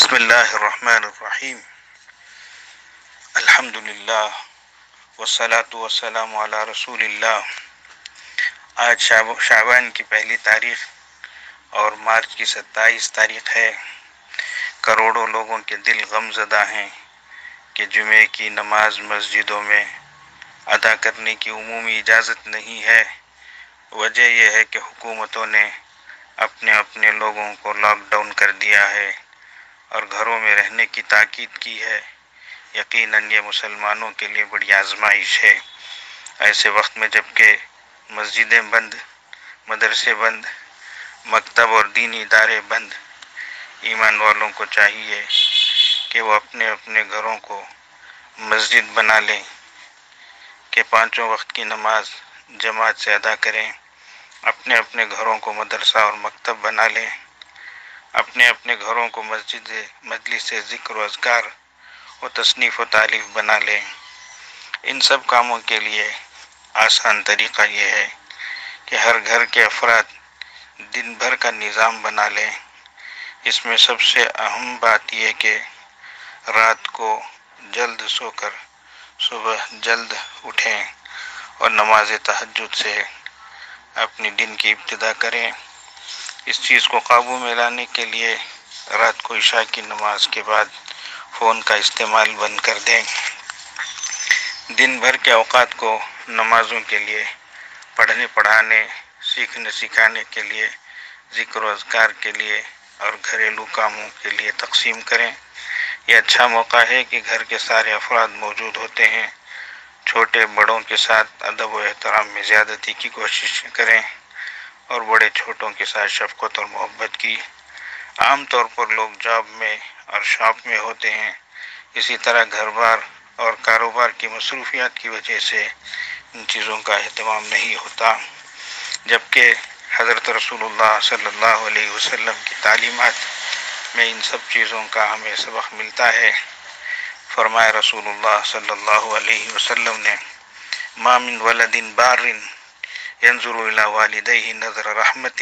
بسم اللہ الرحمن الرحیم الحمدللہ والصلاة والسلام علی رسول اللہ۔ آج شعبان کی پہلی تاریخ اور مارچ کی 27 تاریخ ہے۔ کروڑوں لوگوں کے دل غم زدہ ہیں کہ جمعے کی نماز مسجدوں میں ادا کرنے کی عمومی اجازت نہیں ہے۔ وجہ یہ ہے کہ حکومتوں نے اپنے لوگوں کو لاک ڈاؤن کر دیا ہے اور گھروں میں رہنے کی تاکید کی ہے۔ یقیناً یہ مسلمانوں کے لیے بڑی آزمائش ہے۔ ایسے وقت میں جبکہ مسجدیں بند، مدرسے بند، مکتب اور دینی ادارے بند، ایمان والوں کو چاہیے کہ وہ اپنے گھروں کو مسجد بنا لیں، کہ پانچوں وقت کی نماز جماعت سے ادا کریں، اپنے گھروں کو مدرسہ اور مکتب بنا لیں، اپنے گھروں کو مجلس ذکر و اذکار و تصنیف و تالیف بنا لیں۔ ان سب کاموں کے لیے آسان طریقہ یہ ہے کہ ہر گھر کے افراد دن بھر کا نظام بنا لیں۔ اس میں سب سے اہم بات یہ کہ رات کو جلد سو کر صبح جلد اٹھیں اور نماز تہجد سے اپنی دن کی ابتدا کریں۔ اس چیز کو قابو میں لانے کے لیے رات کو عشاء کی نماز کے بعد فون کا استعمال بند کر دیں۔ دن بھر کے اوقات کو نمازوں کے لیے، پڑھنے پڑھانے، سیکھنے سکھانے کے لیے، ذکر و اذکار کے لیے اور گھریلو کاموں کے لیے تقسیم کریں۔ یہ اچھا موقع ہے کہ گھر کے سارے افراد موجود ہوتے ہیں۔ چھوٹے بڑوں کے ساتھ ادب و احترام میں زیادتی کی کوشش کریں اور بڑے چھوٹوں کے ساتھ شفقت اور محبت کی۔ عام طور پر لوگ جاب میں اور شاپ میں ہوتے ہیں، اسی طرح گھر بار اور کاروبار کی مصروفیات کی وجہ سے ان چیزوں کا اہتمام نہیں ہوتا، جبکہ حضرت رسول اللہ صلی اللہ علیہ وسلم کی تعلیمات میں ان سب چیزوں کا ہمیں سبق ملتا ہے۔ فرمایا رسول اللہ صلی اللہ علیہ وسلم نے: ما من ولد بار ينظر الى والديه نظر رحمت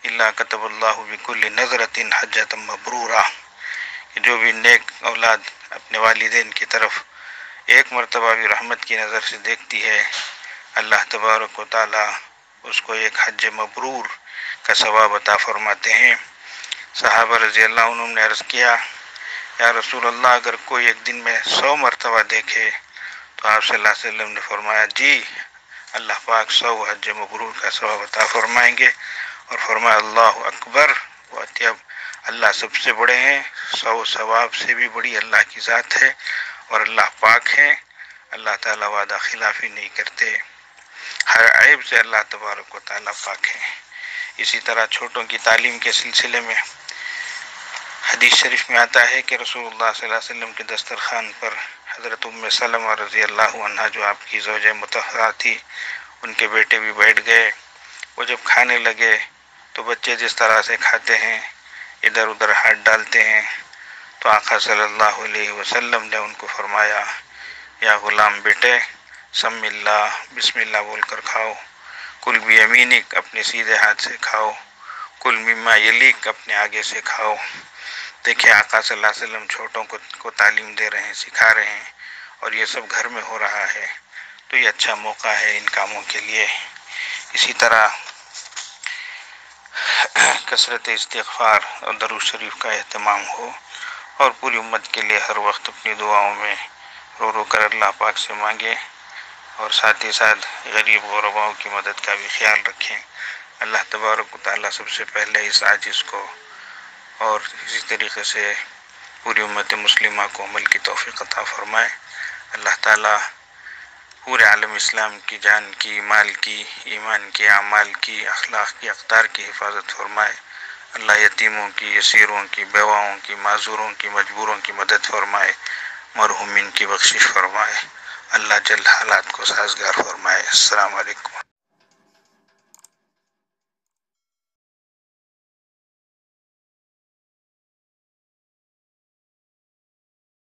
الا كتب الله بكل نظرة حجة مبرورہ، کہ جو بھی نیک اولاد اپنے والدین کی طرف ایک مرتبہ بھی رحمت کی نظر سے دیکھتی ہے، اللہ تبارک و تعالی اس کو ایک حج مبرور کا ثواب عطا فرماتے ہیں۔ صحابہ رضی اللہ عنہ نے عرض کیا: یا رسول اللہ، اگر کوئی ایک دن میں 100 مرتبہ دیکھے تو آپ صلی اللہ علیہ وسلم نے فرمایا جی، اللہ پاک 100 حج مبرور کا ثواب عطا فرمائیں گے، اور فرمایا اللہ اکبر و اطیب، اللہ سب سے بڑے ہیں، 100 ثواب سے بھی بڑی اللہ کی ذات ہے اور اللہ پاک ہیں، اللہ تعالیٰ وعدہ خلافی نہیں کرتے، ہر عیب سے اللہ تبارک و تعالیٰ پاک ہے۔ اسی طرح چھوٹوں کی تعلیم کے سلسلے میں حدیث شریف میں آتا ہے کہ رسول اللہ صلی اللہ علیہ وسلم کے دسترخوان پر حضرت ام سلمہ رضی اللہ عنہا، جو آپ کی زوجہ مطہرہ تھی، ان کے بیٹے بھی بیٹھ گئے۔ وہ جب کھانے لگے تو بچے جس طرح سے کھاتے ہیں، ادھر ادھر ہاتھ ڈالتے ہیں، تو آقا صلی اللہ علیہ وسلم نے ان کو فرمایا: یا غلام بیٹے، سم اللہ، بسم اللہ بول کر کھاؤ، کل بیمینک، اپنے سیدھے ہاتھ سے کھاؤ، کل مما یلیک، اپنے آگے سے کھاؤ۔ دیکھیں آقا صلی اللہ علیہ وسلم چھوٹوں کو تعلیم دے رہے ہیں، سکھا رہے ہیں، اور یہ سب گھر میں ہو رہا ہے، تو یہ اچھا موقع ہے ان کاموں کے لیے۔ اسی طرح کثرت استغفار اور درود شریف کا اہتمام ہو، اور پوری امت کے لیے ہر وقت اپنی دعاؤں میں رو کر اللہ پاک سے مانگے، اور ساتھ ہی ساتھ غریب غرباؤں کی مدد کا بھی خیال رکھیں۔ اللہ تبارک و تعالیٰ سب سے پہلے اس عاجز کو اور اسی طریقے سے پوری امت مسلمہ کو عمل کی توفیق عطا فرمائے۔ اللہ تعالیٰ پورے عالم اسلام کی جان کی، مال کی، ایمان کی، اعمال کی، اخلاق کی، اقدار کی حفاظت فرمائے۔ اللہ یتیموں کی، اسیروں کی، بیواؤں کی، معذوروں کی، مجبوروں کی مدد فرمائے، مرحومین کی بخشش فرمائے۔ اللہ جل حالات کو سازگار فرمائے۔ السلام علیکم۔